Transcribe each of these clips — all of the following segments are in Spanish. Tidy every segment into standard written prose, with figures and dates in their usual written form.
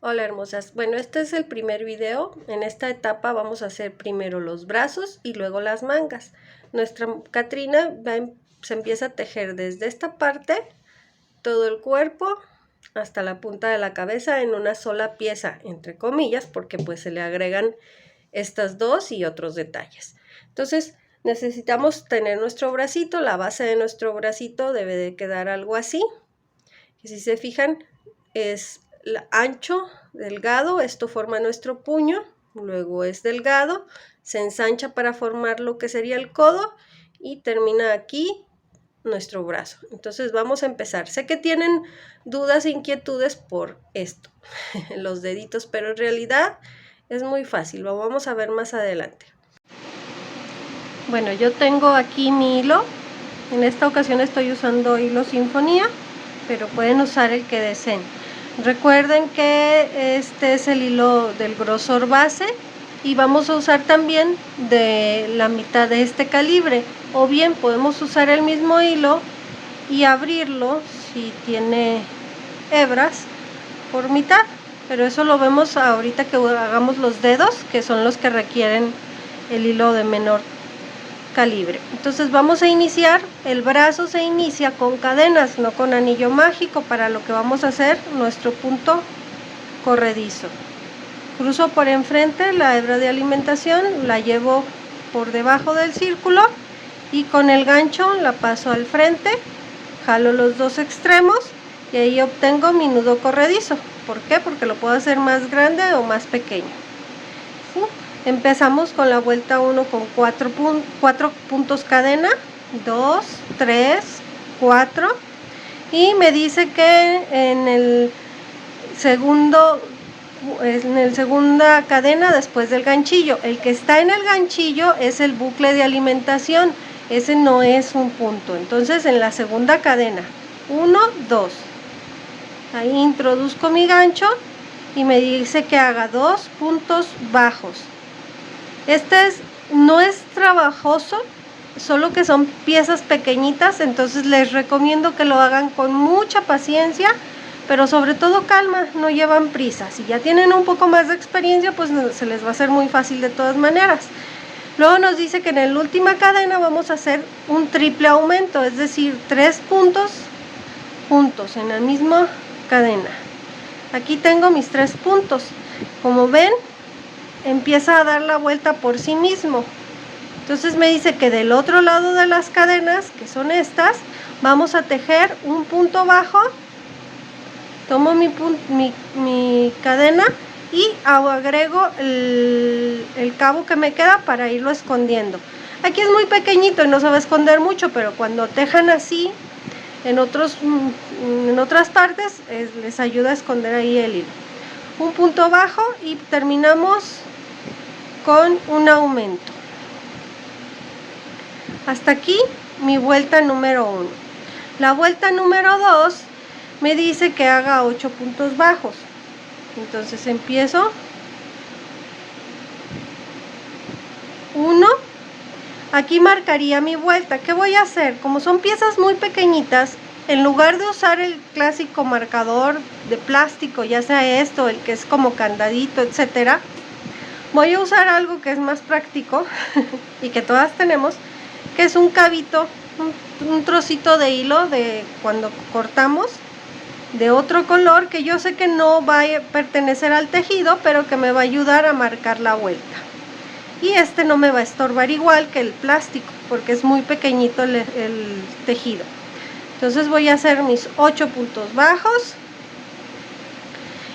Hola hermosas, bueno, este es el primer video. En esta etapa vamos a hacer primero los brazos y luego las mangas. Nuestra Catrina se empieza a tejer desde esta parte, todo el cuerpo hasta la punta de la cabeza en una sola pieza, entre comillas, porque pues se le agregan estas dos y otros detalles. Entonces necesitamos tener nuestro bracito, la base de nuestro bracito debe de quedar algo así, que si se fijan es ancho, delgado, esto forma nuestro puño, luego es delgado, se ensancha para formar lo que sería el codo y termina aquí nuestro brazo. Entonces vamos a empezar. Sé que tienen dudas e inquietudes por esto, los deditos, pero en realidad es muy fácil, lo vamos a ver más adelante. Bueno, yo tengo aquí mi hilo. En esta ocasión estoy usando hilo Sinfonía, pero pueden usar el que deseen. Recuerden que este es el hilo del grosor base y vamos a usar también de la mitad de este calibre, o bien podemos usar el mismo hilo y abrirlo si tiene hebras por mitad, pero eso lo vemos ahorita que hagamos los dedos, que son los que requieren el hilo de menor calibre. Entonces vamos a iniciar, el brazo se inicia con cadenas, no con anillo mágico, para lo que vamos a hacer nuestro punto corredizo. Cruzo por enfrente la hebra de alimentación, la llevo por debajo del círculo y con el gancho la paso al frente, jalo los dos extremos y ahí obtengo mi nudo corredizo. ¿Por qué? Porque lo puedo hacer más grande o más pequeño. ¿Sí? Empezamos con la vuelta 1 con 4 puntos cadena, 2, 3, 4 y me dice que en el segunda cadena después del ganchillo, el que está en el ganchillo es el bucle de alimentación, ese no es un punto. Entonces en la segunda cadena 1, 2, ahí introduzco mi gancho y me dice que haga 2 puntos bajos. Este no es trabajoso, solo que son piezas pequeñitas, entonces les recomiendo que lo hagan con mucha paciencia, pero sobre todo calma, no llevan prisa. Si ya tienen un poco más de experiencia, pues se les va a hacer muy fácil de todas maneras. Luego nos dice que en la última cadena vamos a hacer un triple aumento, es decir, 3 puntos juntos en la misma cadena. Aquí tengo mis 3 puntos. Como ven, empieza a dar la vuelta por sí mismo. Entonces me dice que del otro lado de las cadenas, que son estas, vamos a tejer un punto bajo. Tomo mi cadena y agrego el cabo que me queda para irlo escondiendo. Aquí es muy pequeñito y no se va a esconder mucho, pero cuando tejan así en otras partes les ayuda a esconder ahí el hilo. Un punto bajo y terminamos con un aumento. Hasta aquí mi vuelta número 1. La vuelta número 2 me dice que haga 8 puntos bajos. Entonces empiezo 1. Aquí marcaría mi vuelta. ¿Qué voy a hacer? Como son piezas muy pequeñitas, en lugar de usar el clásico marcador de plástico, ya sea esto, el que es como candadito, etcétera, voy a usar algo que es más práctico y que todas tenemos, que es un cabito, un trocito de hilo de cuando cortamos, de otro color, que yo sé que no va a pertenecer al tejido, pero que me va a ayudar a marcar la vuelta. Y este no me va a estorbar igual que el plástico, porque es muy pequeñito el tejido. Entonces voy a hacer mis 8 puntos bajos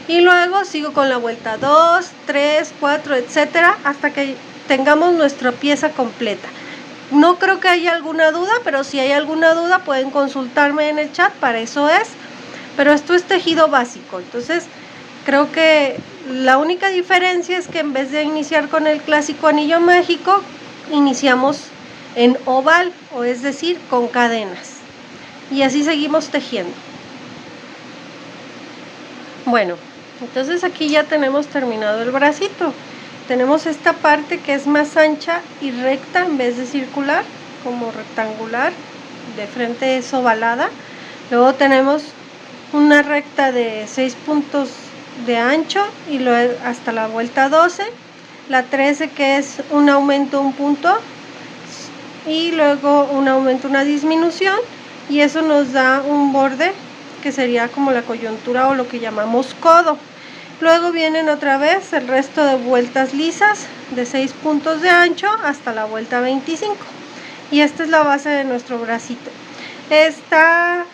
y luego sigo con la vuelta 2, 3, 4, etcétera, hasta que tengamos nuestra pieza completa. No creo que haya alguna duda, pero si hay alguna duda pueden consultarme en el chat, para eso es. Pero esto es tejido básico, entonces creo que la única diferencia es que en vez de iniciar con el clásico anillo mágico, iniciamos en oval, o es decir, con cadenas. Y así seguimos tejiendo. Bueno, entonces aquí ya tenemos terminado el bracito. Tenemos esta parte que es más ancha y recta en vez de circular, como rectangular, de frente es ovalada. Luego tenemos una recta de 6 puntos de ancho y luego hasta la vuelta 12, la 13 que es un aumento, un punto, y luego un aumento, una disminución, y eso nos da un borde que sería como la coyuntura o lo que llamamos codo. Luego vienen otra vez el resto de vueltas lisas de 6 puntos de ancho hasta la vuelta 25, y esta es la base de nuestro bracito. Esta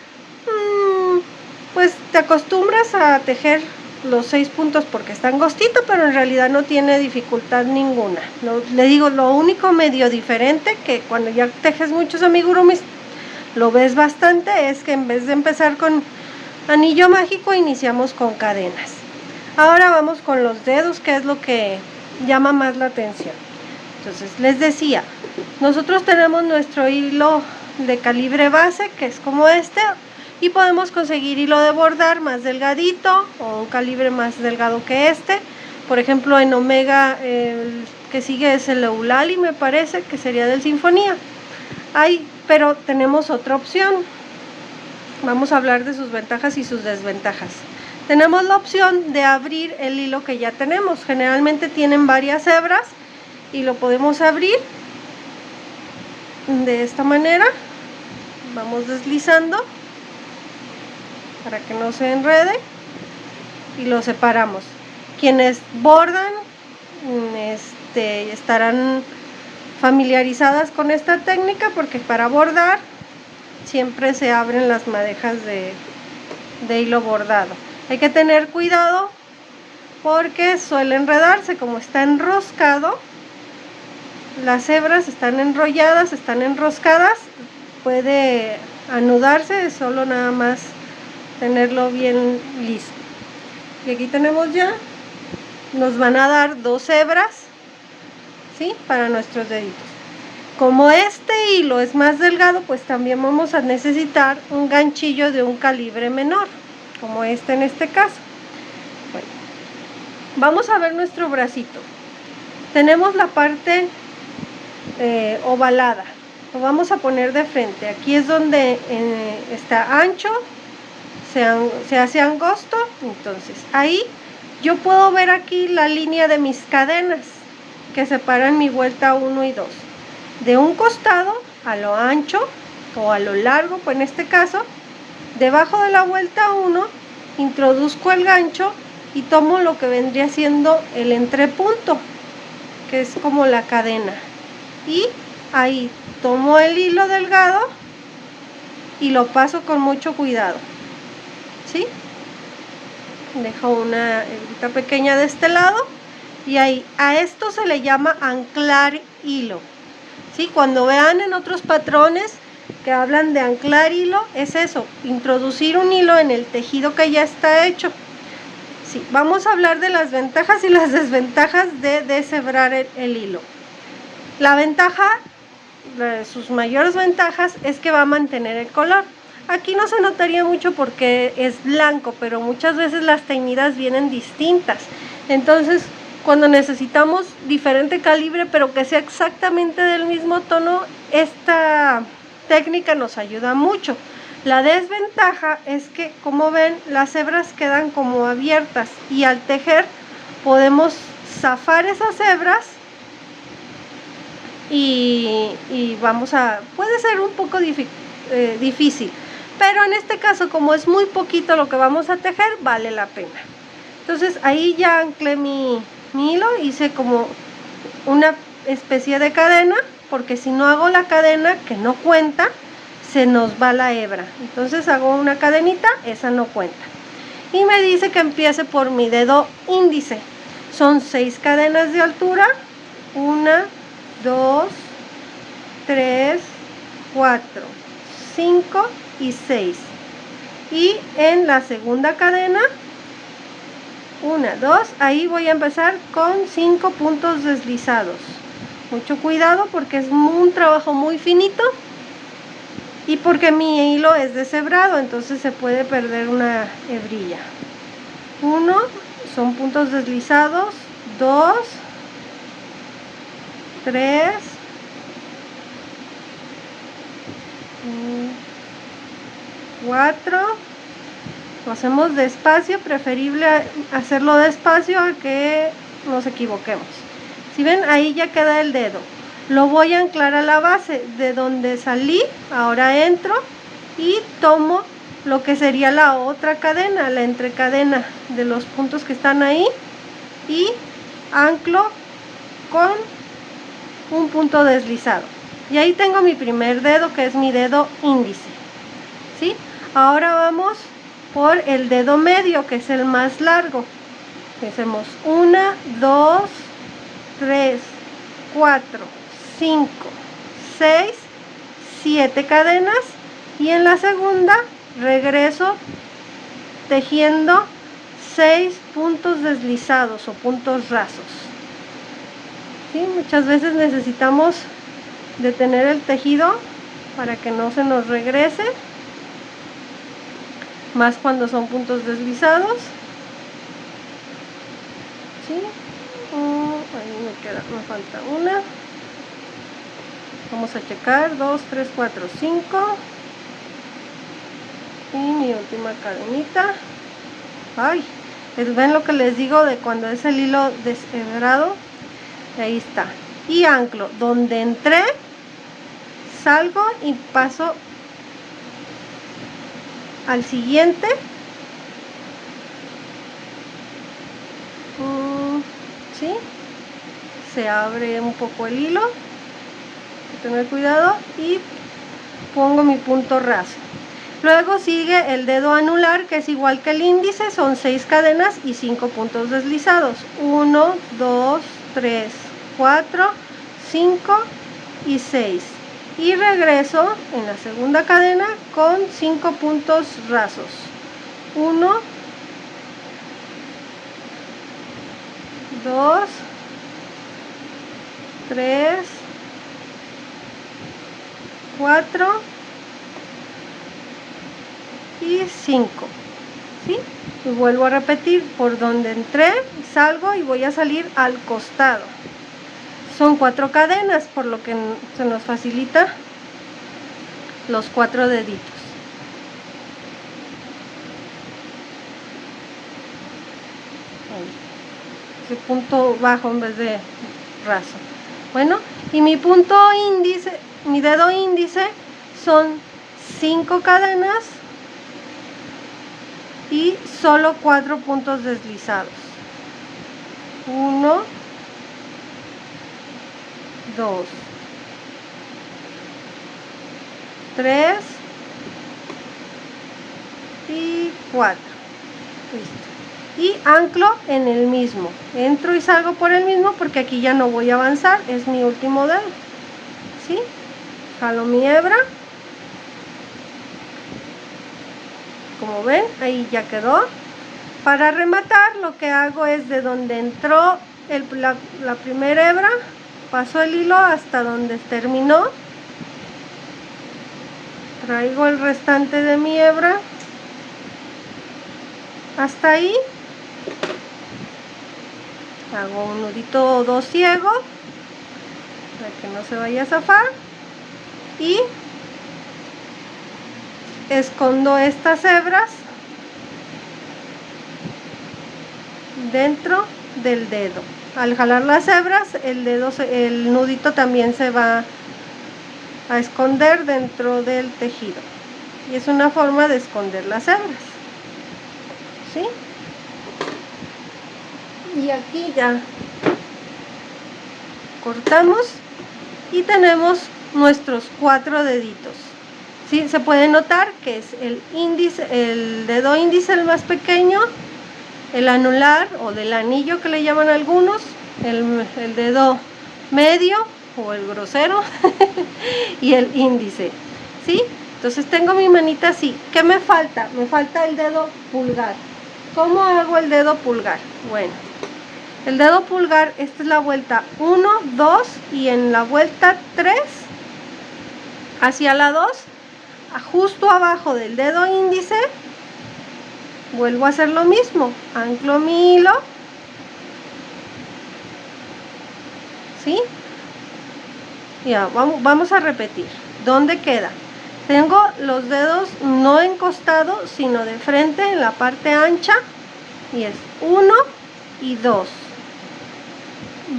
pues te acostumbras a tejer los 6 puntos porque está angostito, pero en realidad no tiene dificultad ninguna. Le digo, lo único medio diferente que cuando ya tejes muchos amigurumis lo ves bastante es que en vez de empezar con anillo mágico iniciamos con cadenas. Ahora vamos con los dedos, que es lo que llama más la atención. Entonces les decía, nosotros tenemos nuestro hilo de calibre base, que es como este, y podemos conseguir hilo de bordar más delgadito o un calibre más delgado que este. Por ejemplo, en Omega el que sigue es el Eulali, me parece que sería del Sinfonía. Pero tenemos otra opción. Vamos a hablar de sus ventajas y sus desventajas. Tenemos la opción de abrir el hilo que ya tenemos. Generalmente tienen varias hebras y lo podemos abrir de esta manera. Vamos deslizando para que no se enrede y lo separamos. Quienes bordan estarán familiarizadas con esta técnica, porque para bordar siempre se abren las madejas de hilo bordado. Hay que tener cuidado porque suele enredarse, como está enroscado, las hebras están enrolladas, están enroscadas, puede anudarse, solo nada más tenerlo bien listo. Y aquí tenemos ya, nos van a dar 2 hebras, ¿sí?, para nuestros deditos. Como este hilo es más delgado, pues también vamos a necesitar un ganchillo de un calibre menor, como este en este caso. Bueno, vamos a ver nuestro bracito. Tenemos la parte ovalada, lo vamos a poner de frente. Aquí es donde está ancho, se hace angosto. Entonces ahí yo puedo ver aquí la línea de mis cadenas que separan mi vuelta 1 y 2. De un costado a lo ancho o a lo largo, pues en este caso, debajo de la vuelta 1 introduzco el gancho y tomo lo que vendría siendo el entrepunto, que es como la cadena, y ahí tomo el hilo delgado y lo paso con mucho cuidado, ¿sí? Dejo una hebrita pequeña de este lado y ahí, a esto se le llama anclar hilo, ¿sí? Cuando vean en otros patrones que hablan de anclar hilo, es eso, introducir un hilo en el tejido que ya está hecho. Sí, vamos a hablar de las ventajas y las desventajas de deshebrar el hilo. La ventaja, sus mayores ventajas, es que va a mantener el color. Aquí no se notaría mucho porque es blanco, pero muchas veces las teñidas vienen distintas. Entonces, cuando necesitamos diferente calibre, pero que sea exactamente del mismo tono, esta técnica nos ayuda mucho. La desventaja es que, como ven, las hebras quedan como abiertas y al tejer podemos zafar esas hebras y puede ser un poco difícil, pero en este caso, como es muy poquito lo que vamos a tejer, vale la pena. Entonces ahí ya anclé mi hilo, hice como una especie de cadena, porque si no hago la cadena, que no cuenta, se nos va la hebra. Entonces hago una cadenita, esa no cuenta. Y me dice que empiece por mi dedo índice. Son 6 cadenas de altura, 1, 2, 3, 4, 5 y 6. Y en la segunda cadena, 1, 2, ahí voy a empezar con 5 puntos deslizados. Mucho cuidado porque es un trabajo muy finito y porque mi hilo es deshebrado, entonces se puede perder una hebrilla. 1, son puntos deslizados, 2, 3, 4, Lo hacemos despacio, preferible hacerlo despacio a que nos equivoquemos. Si ven, ahí ya queda el dedo. Lo voy a anclar a la base. De donde salí, ahora entro y tomo lo que sería la otra cadena, la entrecadena de los puntos que están ahí, y anclo con un punto deslizado. Y ahí tengo mi primer dedo, que es mi dedo índice, ¿sí? Ahora vamos por el dedo medio, que es el más largo. Hacemos 1, 2, 3, 4, 5, 6, 7 cadenas, y en la segunda regreso tejiendo 6 puntos deslizados o puntos rasos. ¿Sí? Muchas veces necesitamos detener el tejido para que no se nos regrese, más cuando son puntos deslizados. ¿Sí? Ahí me falta una. Vamos a checar 2, 3, 4, 5 y mi última cadenita. Ay, ven lo que les digo de cuando es el hilo deshebrado. Ahí está, y anclo donde entré, salgo y paso al siguiente. ¿Sí? Se abre un poco el hilo, hay que tener cuidado, y pongo mi punto raso. Luego sigue el dedo anular, que es igual que el índice, son 6 cadenas y 5 puntos deslizados. 1, 2, 3, 4, 5 y 6. Y regreso en la segunda cadena con 5 puntos rasos. 1, 2, 3, 4 y 5. ¿Sí? Y vuelvo a repetir, por donde entré, salgo y voy a salir al costado. Son 4 cadenas, por lo que se nos facilita los 4 deditos. Ahí. Ese punto bajo en vez de raso. Bueno, y mi punto índice, mi dedo índice, son 5 cadenas y solo 4 puntos deslizados. 1, 2, 3 y 4. Listo. Y anclo en el mismo. Entro y salgo por el mismo porque aquí ya no voy a avanzar. Es mi último dedo. ¿Sí? Jalo mi hebra. Como ven, ahí ya quedó. Para rematar, lo que hago es de donde entró la primera hebra, paso el hilo hasta donde terminó, traigo el restante de mi hebra hasta ahí, hago un nudito o 2 ciego para que no se vaya a zafar y escondo estas hebras dentro del dedo. Al jalar las hebras, el nudito también se va a esconder dentro del tejido, y es una forma de esconder las hebras. ¿Sí? Y aquí ya cortamos y tenemos nuestros 4 deditos. ¿Sí? Se puede notar que es el índice, el dedo índice el más pequeño, el anular o del anillo que le llaman algunos, el dedo medio o el grosero y el índice. ¿Sí? Entonces tengo mi manita así. ¿Qué me falta? Me falta el dedo pulgar. ¿Cómo hago el dedo pulgar? Bueno, el dedo pulgar, esta es la vuelta 1, 2, y en la vuelta 3 hacia la 2, justo abajo del dedo índice, vuelvo a hacer lo mismo, anclo mi hilo, ¿sí? Ya, vamos a repetir. ¿Dónde queda? Tengo los dedos no encostados, sino de frente en la parte ancha. Y es 1 y 2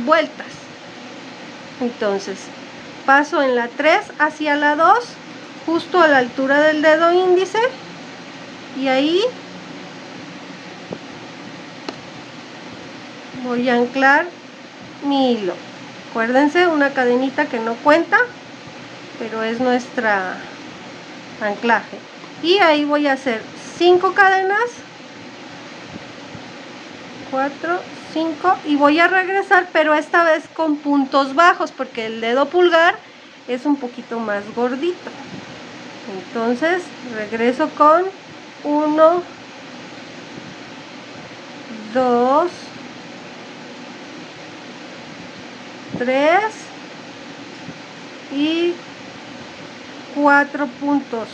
vueltas. Entonces, paso en la 3 hacia la 2, justo a la altura del dedo índice. Y ahí voy a anclar mi hilo. Acuérdense, una cadenita que no cuenta, pero es nuestra anclaje. Y ahí voy a hacer 5 cadenas, 4, 5, y voy a regresar, pero esta vez con puntos bajos, porque el dedo pulgar es un poquito más gordito. Entonces regreso con 1, 2, 3 y 4 puntos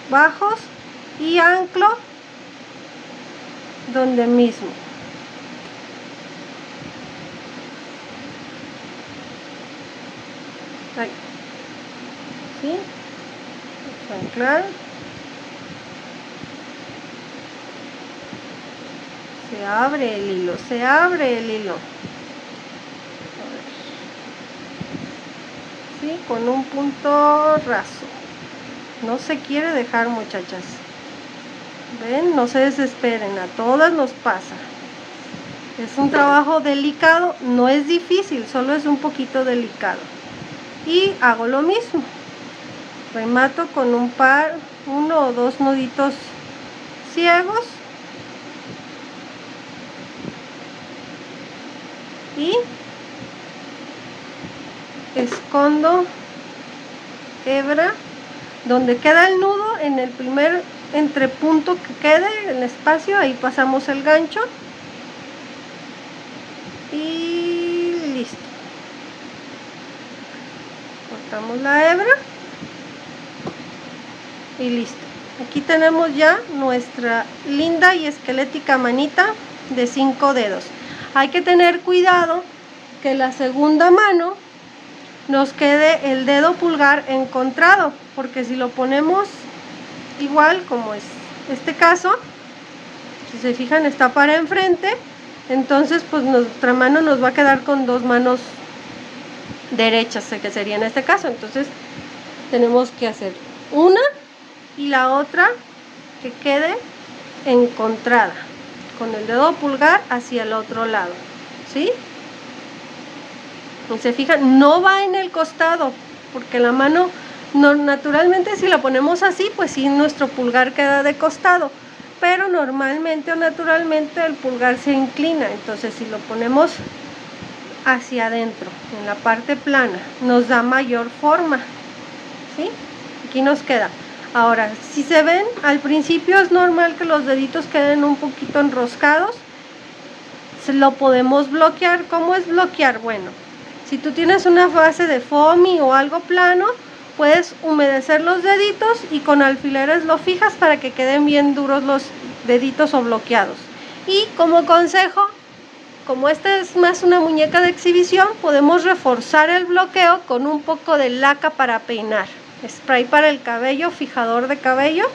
bajos y anclo donde mismo. Ahí. ¿Sí? Vamos a anclar. Se abre el hilo, se abre el hilo. ¿Sí? Con un punto raso. No se quiere dejar, muchachas. ¿Ven? No se desesperen, a todas nos pasa. Es un trabajo delicado, no es difícil, solo es un poquito delicado. Y hago lo mismo. Remato con uno o dos nuditos ciegos. Y escondo hebra donde queda el nudo, en el primer entrepunto que quede el espacio, ahí pasamos el gancho y listo. Cortamos la hebra y listo. Aquí tenemos ya nuestra linda y esquelética manita de 5 dedos. Hay que tener cuidado que la segunda mano nos quede el dedo pulgar encontrado, porque si lo ponemos igual como es este caso, si se fijan está para enfrente, entonces pues nuestra mano nos va a quedar con dos manos derechas, que sería en este caso. Entonces tenemos que hacer una y la otra que quede encontrada, con el dedo pulgar hacia el otro lado, ¿sí? Y se fijan, no va en el costado, porque la mano, no, naturalmente si la ponemos así, pues sí, nuestro pulgar queda de costado, pero normalmente o naturalmente el pulgar se inclina. Entonces si lo ponemos hacia adentro, en la parte plana, nos da mayor forma, ¿sí? Aquí nos queda. Ahora, si se ven, al principio es normal que los deditos queden un poquito enroscados. Se lo podemos bloquear. ¿Cómo es bloquear? Bueno, si tú tienes una base de foamy o algo plano, puedes humedecer los deditos y con alfileres lo fijas para que queden bien duros los deditos o bloqueados. Y como consejo, como esta es más una muñeca de exhibición, podemos reforzar el bloqueo con un poco de laca para peinar. Spray para el cabello, fijador de cabello,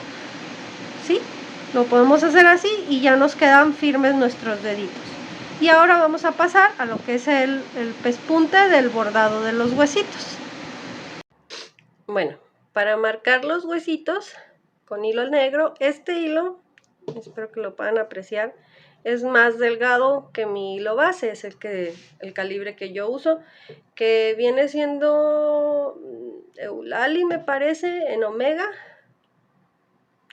¿sí? Lo podemos hacer así y ya nos quedan firmes nuestros deditos. Y ahora vamos a pasar a lo que es el pespunte del bordado de los huesitos. Bueno, para marcar los huesitos con hilo negro, este hilo, espero que lo puedan apreciar, es más delgado que mi hilo base, es el calibre que yo uso, que viene siendo Eulali, me parece, en omega,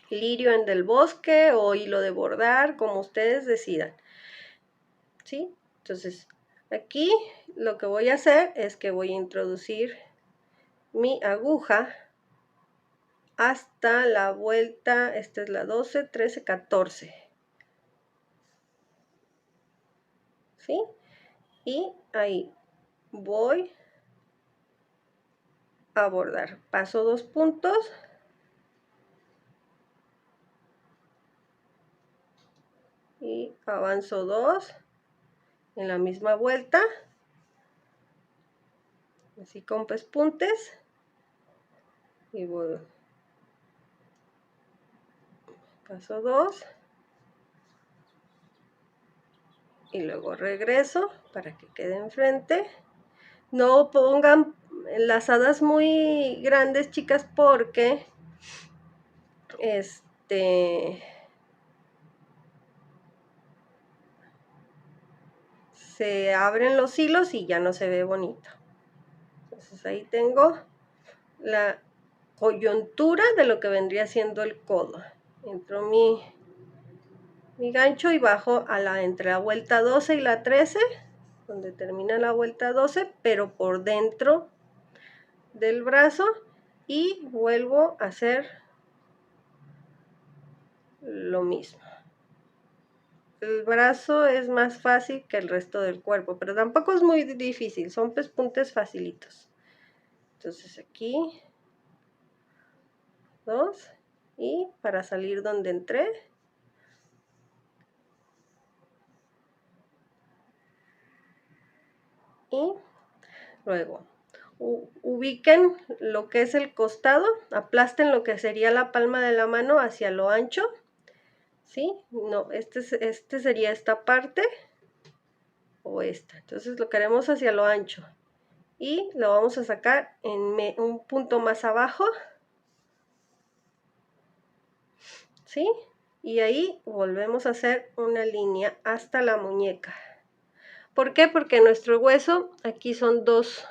lirio en del bosque o hilo de bordar, como ustedes decidan, ¿sí? Entonces, aquí lo que voy a hacer es que voy a introducir mi aguja hasta la vuelta, esta es la 12, 13, 14, ¿sí? Y ahí voy a bordar. Paso 2 puntos. Y avanzo 2 en la misma vuelta. Así con pespuntes. y voy, paso 2 y luego regreso para que quede enfrente. No pongan lazadas muy grandes, chicas, porque se abren los hilos y ya no se ve bonito. Entonces ahí tengo la coyuntura de lo que vendría siendo el codo. Entro mi gancho y bajo entre la vuelta 12 y la 13, donde termina la vuelta 12, pero por dentro del brazo, y vuelvo a hacer lo mismo. El brazo es más fácil que el resto del cuerpo, pero tampoco es muy difícil, son pespuntes facilitos. Entonces aquí 2 y para salir donde entré, y luego ubiquen lo que es el costado, aplasten lo que sería la palma de la mano hacia lo ancho, ¿sí? No, este sería esta parte o esta, entonces lo queremos hacia lo ancho y lo vamos a sacar en un punto más abajo, ¿sí? Y ahí volvemos a hacer una línea hasta la muñeca. ¿Por qué? Porque nuestro hueso aquí son dos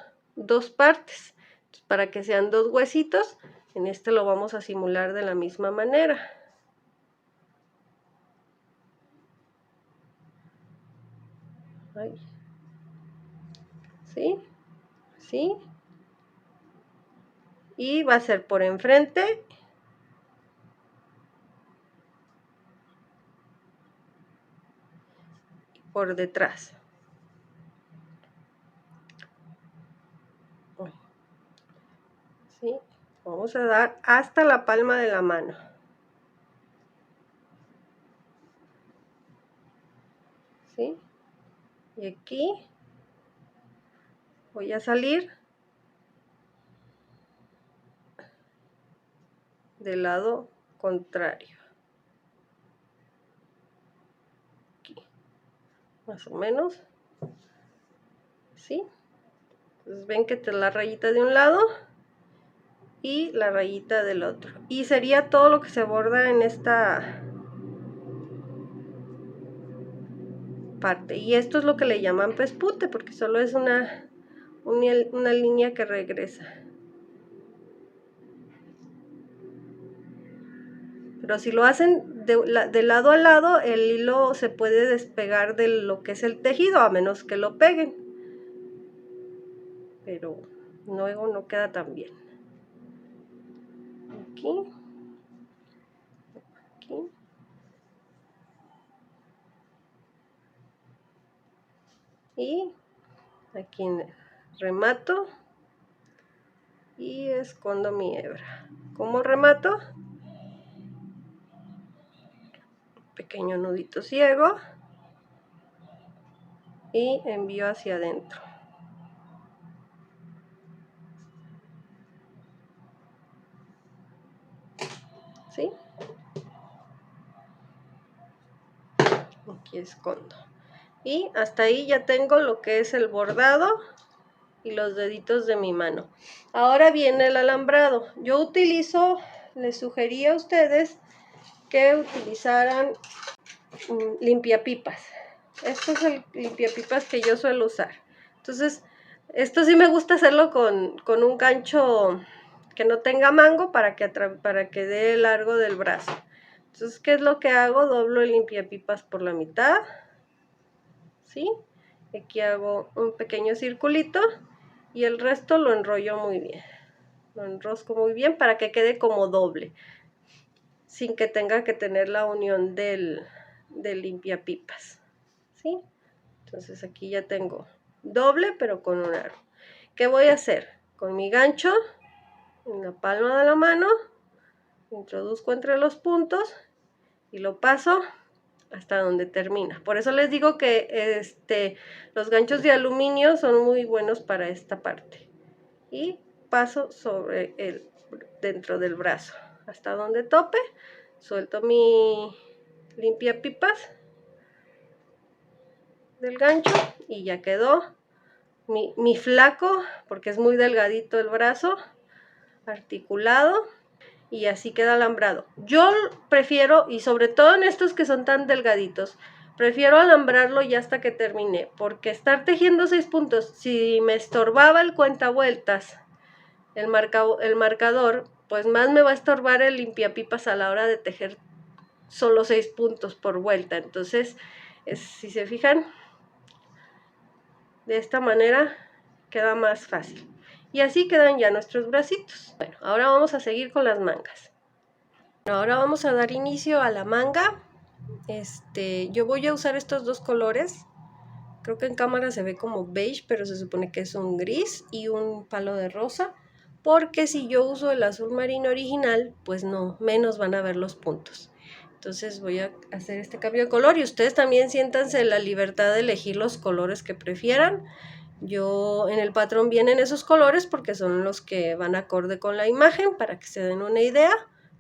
partes. Entonces, para que sean dos huesitos, en este lo vamos a simular de la misma manera. Ahí. ¿Sí? ¿Sí? Y va a ser por enfrente y por detrás. ¿Sí? Vamos a dar hasta la palma de la mano. ¿Sí? Y aquí voy a salir del lado contrario. Aquí. Más o menos. ¿Sí? Entonces ven que te la rayita de un lado y la rayita del otro. Y sería todo lo que se borda en esta parte. Y esto es lo que le llaman pespunte, porque solo es una línea que regresa. Pero si lo hacen de lado a lado, el hilo se puede despegar de lo que es el tejido, a menos que lo peguen. Pero luego no queda tan bien. Aquí. Aquí. Y aquí remato y escondo mi hebra. ¿Cómo remato? Pequeño nudito ciego y envío hacia adentro. ¿Sí? Aquí escondo. Y hasta ahí ya tengo lo que es el bordado y los deditos de mi mano. Ahora viene el alambrado. Yo utilizo, les sugería a ustedes que utilizaran limpiapipas. Este es el limpiapipas que yo suelo usar. Entonces, esto sí me gusta hacerlo con un gancho que no tenga mango para que dé largo del brazo. Entonces, ¿qué es lo que hago? Doblo el limpiapipas por la mitad, ¿sí? Aquí hago un pequeño circulito y el resto lo enrollo muy bien. Lo enrosco muy bien para que quede como doble, sin que tenga que tener la unión del limpiapipas, ¿sí? Entonces aquí ya tengo doble, pero con un aro. ¿Qué voy a hacer? Con mi gancho en la palma de la mano, introduzco entre los puntos y lo paso hasta donde termina. Por eso les digo que los ganchos de aluminio son muy buenos para esta parte. Y paso sobre dentro del brazo, hasta donde tope, suelto mi limpiapipas del gancho y ya quedó mi flaco, porque es muy delgadito el brazo, articulado, y así queda alambrado. Yo prefiero, y sobre todo en estos que son tan delgaditos, prefiero alambrarlo ya hasta que termine, porque estar tejiendo 6 puntos, si me estorbaba el cuentavueltas, el marcador, pues más me va a estorbar el limpiapipas a la hora de tejer solo 6 puntos por vuelta. Entonces, si se fijan, de esta manera queda más fácil. Y así quedan ya nuestros bracitos. Bueno, ahora vamos a seguir con las mangas. Bueno, ahora vamos a dar inicio a la manga. Yo voy a usar estos dos colores. Creo que en cámara se ve como beige, pero se supone que es un gris y un palo de rosa. Porque si yo uso el azul marino original, pues no, menos van a ver los puntos. Entonces voy a hacer este cambio de color y ustedes también siéntanse la libertad de elegir los colores que prefieran. Yo en el patrón vienen esos colores porque son los que van acorde con la imagen para que se den una idea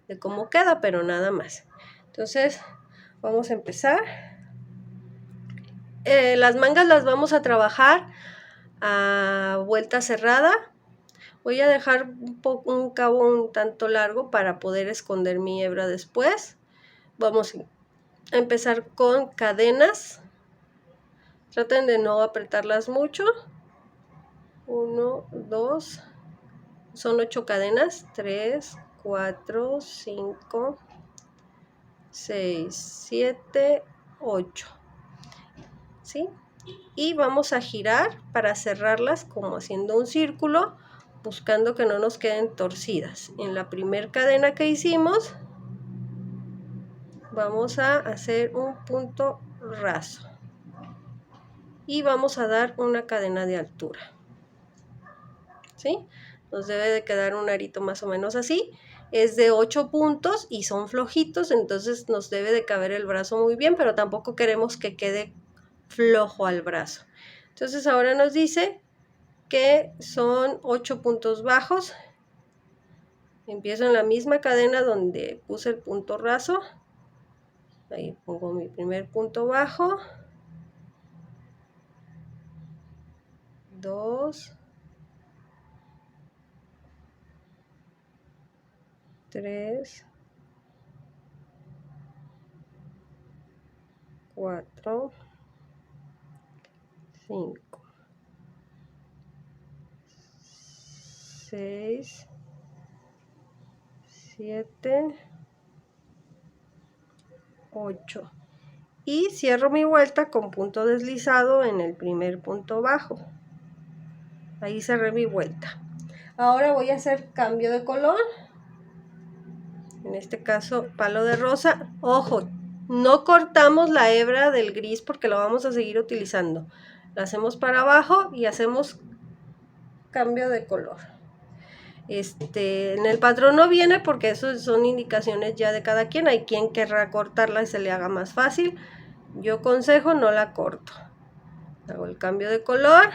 de cómo queda, pero nada más. Entonces vamos a empezar. Las mangas las vamos a trabajar a vuelta cerrada. Voy a dejar un cabo un tanto largo para poder esconder mi hebra después. Vamos a empezar con cadenas. Traten de no apretarlas mucho. 1, 2, son 8 cadenas. 3, 4, 5, 6, 7, 8. ¿Sí? Y vamos a girar para cerrarlas como haciendo un círculo, buscando que no nos queden torcidas. En la primera cadena que hicimos, vamos a hacer un punto raso y vamos a dar una cadena de altura. ¿Sí? Nos debe de quedar un arito más o menos así. Es de 8 puntos y son flojitos, entonces nos debe de caber el brazo muy bien, pero tampoco queremos que quede flojo al brazo. Entonces ahora nos dice que son 8 puntos bajos. Empiezo en la misma cadena donde puse el punto raso. Ahí pongo mi primer punto bajo. 2, 3, 4, 5, 6, 7, 8. Y cierro mi vuelta con punto deslizado en el primer punto bajo. Ahí cerré mi vuelta. Ahora voy a hacer cambio de color. En este caso, palo de rosa. Ojo, no cortamos la hebra del gris porque lo vamos a seguir utilizando. La hacemos para abajo y hacemos cambio de color. En el patrón no viene porque eso son indicaciones ya de cada quien. Hay quien querrá cortarla y se le haga más fácil. Yo aconsejo no la corto. Hago el cambio de color,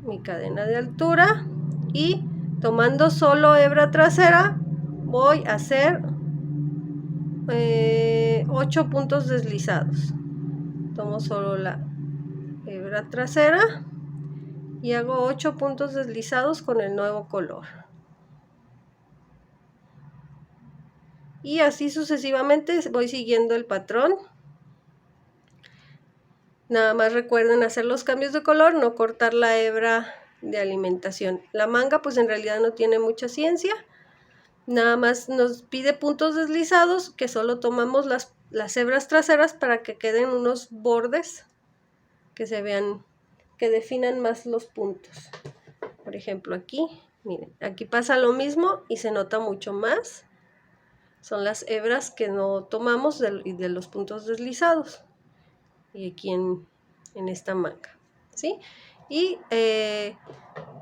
mi cadena de altura y tomando solo hebra trasera voy a hacer 8 puntos deslizados. Tomo solo la hebra trasera y hago 8 puntos deslizados con el nuevo color. Y así sucesivamente voy siguiendo el patrón. Nada más recuerden hacer los cambios de color, no cortar la hebra de alimentación. La manga pues en realidad no tiene mucha ciencia. Nada más nos pide puntos deslizados, que solo tomamos las hebras traseras para que queden unos bordes que se vean, que definan más los puntos. Por ejemplo aquí, miren, aquí pasa lo mismo y se nota mucho más. Son las hebras que no tomamos de los puntos deslizados. Y aquí en esta manga, ¿sí? Y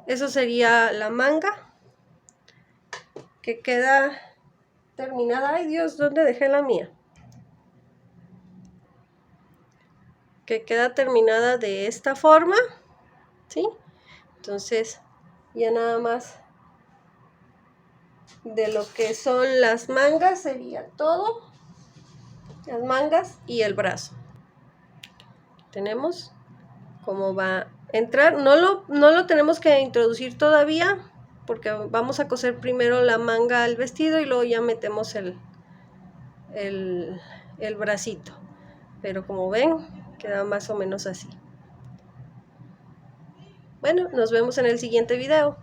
eso sería la manga que queda terminada. Ay Dios, ¿dónde dejé la mía? Que queda terminada de esta forma, ¿sí? Entonces Ya nada más de lo que son las mangas sería todo. Las mangas y el brazo. Tenemos cómo va a entrar. No lo tenemos que introducir todavía, porque vamos a coser primero la manga al vestido y luego ya metemos el bracito. Pero como ven, queda más o menos así. Bueno, nos vemos en el siguiente video.